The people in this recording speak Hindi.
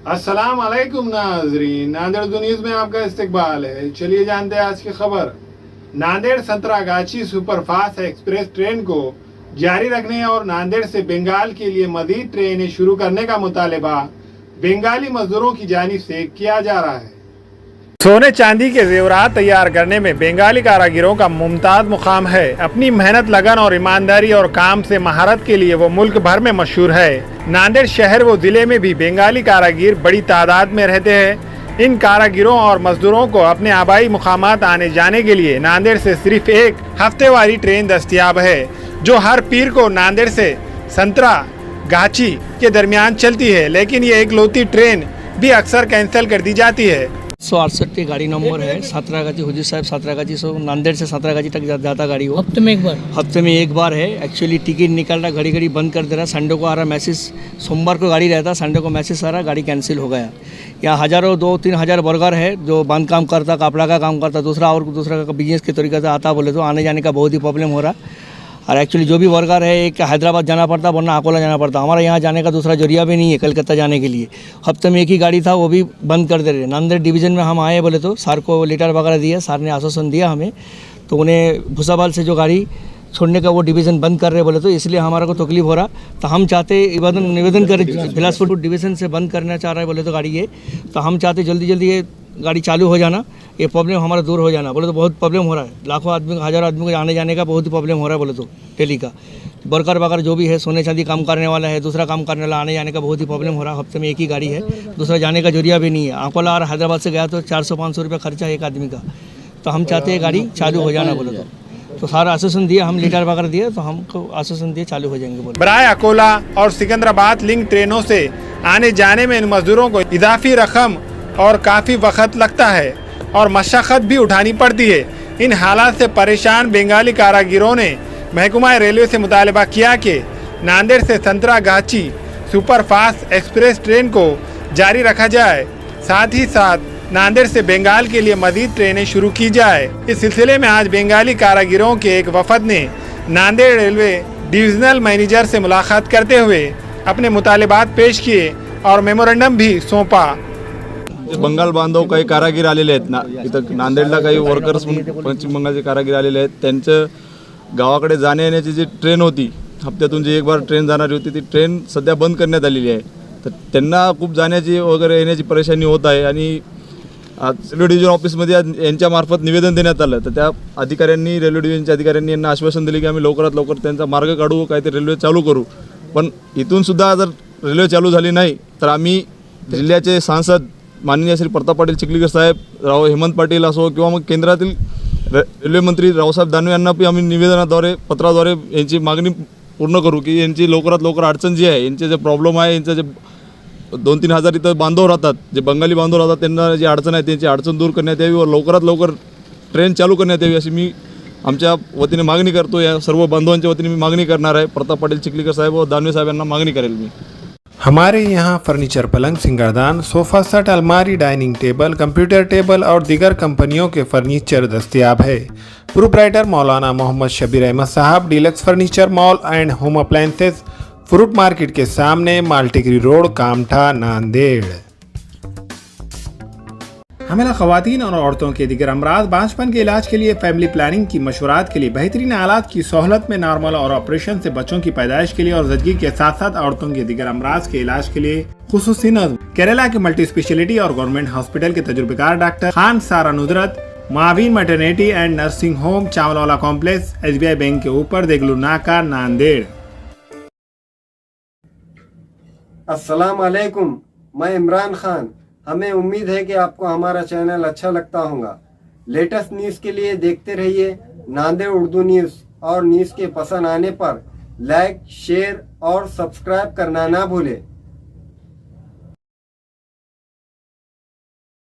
अस्सलाम वालेकुम नाजरीन, नांदेड़ न्यूज में आपका इस्तकबाल है। चलिए जानते हैं आज की खबर। Nanded Santragachi superfast express train को जारी रखने और नांदेड़ से बंगाल के लिए मजीद ट्रेनें शुरू करने का मुतालबा बंगाली मजदूरों की जानिब से किया जा रहा है। सोने चांदी के जेवरात तैयार करने में बंगाली कारागिरों का मुमताज मुकाम है। अपनी मेहनत, लगन और ईमानदारी और काम से महारत के लिए वो मुल्क भर में मशहूर है। नांदेड़ शहर व जिले में भी बंगाली कारागिर बड़ी तादाद में रहते हैं। इन कारागिरों और मजदूरों को अपने आबाई मुकामात आने जाने के लिए नांदेड़ से सिर्फ एक हफ्ते वाली ट्रेन दस्तयाब है, जो हर पीर को नांदेड़ से संतरागाछी के दरमियान चलती है। लेकिन ये एकलौती ट्रेन भी अक्सर कैंसिल कर दी जाती है। 168 गाड़ी नंबर है। संतरागाछी हुजूर साहब संतरागाछी से नांदेड़ से संतरागाछी तक जाता गाड़ी हो। हफ्ते में एक बार है। एक्चुअली टिकट निकल रहा, घड़ी घड़ी बंद कर दे रहा। संडे को आ रहा मैसेज, सोमवार को गाड़ी रहता, संडे को मैसेज आ रहा गाड़ी कैंसिल हो गया। यहाँ हज़ारों 2-3 हज़ार वर्कर है जो बांध काम करता, कपड़ा का काम करता, दूसरा का बिजनेस के तरीके से आता बोले तो आने जाने का बहुत ही प्रॉब्लम हो रहा। और एक्चुअली जो भी वर्कर है, एक हैदराबाद जाना पड़ता वरना अकोला जाना पड़ता। हमारा यहाँ जाने का दूसरा जरिया भी नहीं है कलकत्ता जाने के लिए। हफ्ते में एक ही गाड़ी था, वो भी बंद कर दे रहे। नांदेड़ डिवीज़न में हम आए बोले तो सर को लेटर वगैरह दिया, सर ने आश्वासन दिया हमें, तो उन्हें भूसाबाल से जो गाड़ी छोड़ने का वो डिवीज़न बंद कर रहे बोले तो इसलिए हमारा को तकलीफ हो रहा। तो हम चाहते निवेदन करें, बिलासपुर डिवीज़न से बंद करना चाह रहे बोले तो गाड़ी ये, तो हम चाहते जल्दी जल्दी ये गाड़ी चालू हो जाना, ये प्रॉब्लम हमारा दूर हो जाना। बोले तो बहुत प्रॉब्लम हो रहा है, लाखों आदमी, हज़ारों आदमी को आने जाने का बहुत ही प्रॉब्लम हो रहा है। बोले तो डेली का वर्कर वगैरह जो भी है, सोने चांदी काम करने वाला है, दूसरा काम करने वाला, आने जाने का बहुत ही प्रॉब्लम हो रहा है। हफ्ते में एक ही गाड़ी है, दूसरा जाने का जरिया भी नहीं है। अकोला और हैदराबाद से गया तो 400-500 रुपये खर्चा है एक आदमी का। तो हम चाहते हैं गाड़ी चालू हो जाना बोले तो सारा आश्वासन दिया, हम लीटर वगैरह दिए तो हमको आश्वासन दिए चालू हो जाएंगे बोले। बराए अकोला और सिकंदराबाद लिंक ट्रेनों से आने जाने में इन मजदूरों को इजाफी रकम और काफ़ी वक्त लगता है और मशक्क़त भी उठानी पड़ती है। इन हालात से परेशान बंगाली कारागिरों ने महकमा रेलवे से मुतालबा किया कि नांदेड़ से संतरागाछी सुपरफास्ट एक्सप्रेस ट्रेन को जारी रखा जाए, साथ ही साथ नांदेड़ से बंगाल के लिए मजीद ट्रेनें शुरू की जाए। इस सिलसिले में आज बंगाली कारागिरों के एक वफद ने नांदेड़ रेलवे डिविजनल मैनेजर से मुलाकात करते हुए अपने मुतालबात पेश किए और मेमोरेंडम भी सौंपा। बंगाल बांधव काही कारागीर आलेले आहेत ना, इथं नांदेडला काही वर्कर्स पश्चिम बंगालचे कारागीर आलेले आहेत। त्यांचं गावाकडे जाण्या येण्याची जी ट्रेन होती, हप्त्यातून जी एक बार ट्रेन जाणारी होती, ती ट्रेन सध्या बंद करण्यात आलेली आहे। तर त्यांना खूप जाण्याची वगैरे येण्याची परेशानी होत आहे आणि रेल्वे डिव्हिजन ऑफिसमध्ये यांच्यामार्फत निवेदन देण्यात आलं। तर त्या अधिकाऱ्यांनी, रेल्वे डिव्हिजनच्या अधिकाऱ्यांनी यांना आश्वासन दिले की आम्ही लवकरात लवकर त्यांचा मार्ग काढू, काय ते रेल्वे चालू करू। पण इथून सुद्धा जर रेल्वे चालू झाली नाही तर आम्ही जिल्ह्याचे सांसद माननीय श्री प्रताप पाटील चिखलीकर साहेब, हेमंत पाटील असो किंवा मग केंद्रातील रेल्वे मंत्री रावसाहेब दानवे यांना पण आम्ही निवेदनाद्वारे, पत्राद्वारे यांची मागणी पूर्ण करू की यांची लवकरात लवकर अडचण जी आहे, यांचे जे प्रॉब्लेम आहे, यांचं जे 2-3 हज़ार इथं बांधव राहतात, जे बंगाली बांधव राहतात, त्यांना जी अडचण आहे त्यांची अडचण दूर करण्यात यावी व लवकरात लवकर ट्रेन चालू करण्यात यावी अशी मी आमच्या वतीने मागणी करतो। या सर्व बांधवांच्या वतीने मी मागणी करणार आहे। प्रताप पाटील चिखलीकर साहेब व दानवे साहेब यांना मागणी करेल मी। हमारे यहाँ फर्नीचर, पलंग, सिंगारदान, सोफा सेट, अलमारी, डाइनिंग टेबल, कंप्यूटर टेबल और दीगर कंपनियों के फर्नीचर दस्तयाब है। प्रोप्राइटर मौलाना मोहम्मद शबीर अहमद साहब, deluxe furniture mall and home appliances, fruit market के सामने, माल्टीगिरी रोड, कामठा, नांदेड़। हमें ख़वातीन और औरतों के दिगर अमराज, बांझपन के इलाज के लिए, फैमिली प्लानिंग की मशवरात के लिए, बेहतरीन आलात की सहूलत में, नॉर्मल और ऑपरेशन से बच्चों की पैदाइश के लिए और ज़चगी के साथ साथ औरतों के दिगर अमराज के इलाज के लिए खुसूसी नज़्म केरला के मल्टी स्पेशलिटी और गवर्नमेंट हॉस्पिटल के तजुर्बेकार doctor Khan Sara Nudrat, Maveen maternity and nursing home, Chawalwala complex, SBI bank के ऊपर, देगलू नाका, नांदेड़। अस्सलाम वालेकुम, मैं इमरान खान। हमें उम्मीद है कि आपको हमारा चैनल अच्छा लगता होगा। लेटेस्ट न्यूज़ के लिए देखते रहिए नांदेड़ उर्दू न्यूज़, और न्यूज़ के पसंद आने पर लाइक, शेयर और सब्सक्राइब करना ना भूलें।